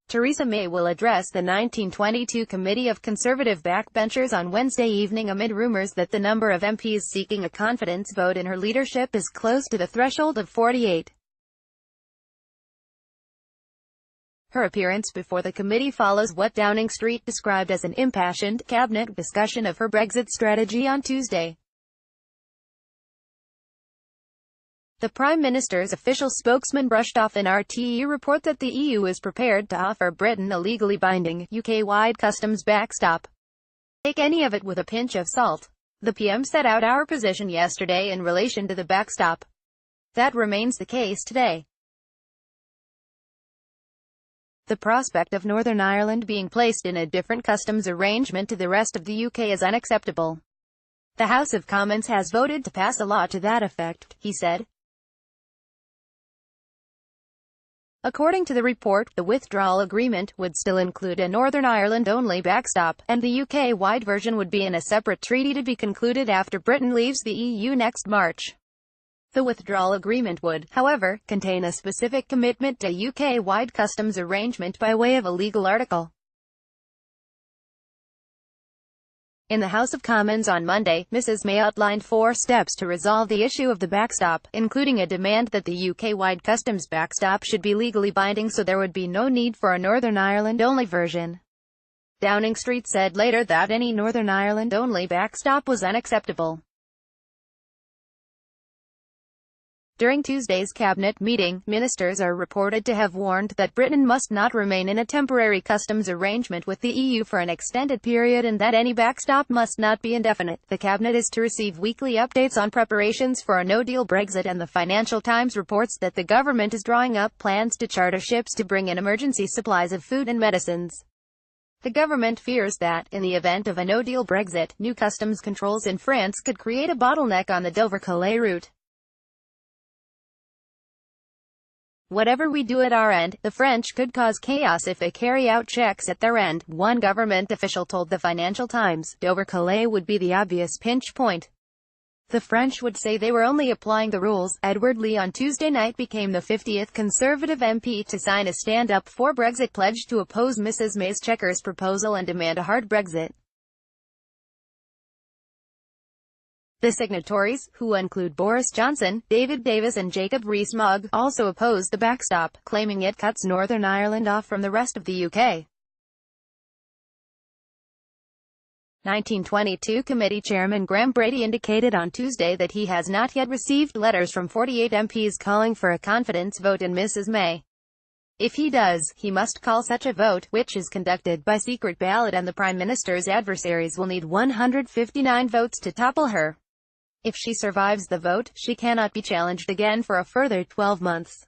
Theresa May will address the 1922 Committee of Conservative backbenchers on Wednesday evening amid rumours that the number of MPs seeking a confidence vote in her leadership is close to the threshold of 48. Her appearance before the committee follows what Downing Street described as an impassioned cabinet discussion of her Brexit strategy on Tuesday. The Prime Minister's official spokesman brushed off an RTE report that the EU is prepared to offer Britain a legally binding, UK-wide customs backstop. Take any of it with a pinch of salt. The PM set out our position yesterday in relation to the backstop. That remains the case today. The prospect of Northern Ireland being placed in a different customs arrangement to the rest of the UK is unacceptable. The House of Commons has voted to pass a law to that effect, he said. According to the report, the withdrawal agreement would still include a Northern Ireland-only backstop, and the UK-wide version would be in a separate treaty to be concluded after Britain leaves the EU next March. The withdrawal agreement would, however, contain a specific commitment to a UK-wide customs arrangement by way of a legal article. In the House of Commons on Monday, Mrs May outlined 4 steps to resolve the issue of the backstop, including a demand that the UK-wide customs backstop should be legally binding so there would be no need for a Northern Ireland-only version. Downing Street said later that any Northern Ireland-only backstop was unacceptable. During Tuesday's cabinet meeting, ministers are reported to have warned that Britain must not remain in a temporary customs arrangement with the EU for an extended period and that any backstop must not be indefinite. The cabinet is to receive weekly updates on preparations for a no-deal Brexit, and the Financial Times reports that the government is drawing up plans to charter ships to bring in emergency supplies of food and medicines. The government fears that, in the event of a no-deal Brexit, new customs controls in France could create a bottleneck on the Dover-Calais route. Whatever we do at our end, the French could cause chaos if they carry out checks at their end, one government official told the Financial Times. Dover-Calais would be the obvious pinch point. The French would say they were only applying the rules. Edward Lee on Tuesday night became the 50th Conservative MP to sign a Stand Up for Brexit pledge to oppose Mrs May's Chequers proposal and demand a hard Brexit. The signatories, who include Boris Johnson, David Davis and Jacob Rees-Mogg, also opposed the backstop, claiming it cuts Northern Ireland off from the rest of the UK. 1922 Committee Chairman Graham Brady indicated on Tuesday that he has not yet received letters from 48 MPs calling for a confidence vote in Mrs May. If he does, he must call such a vote, which is conducted by secret ballot, and the Prime Minister's adversaries will need 159 votes to topple her. If she survives the vote, she cannot be challenged again for a further 12 months.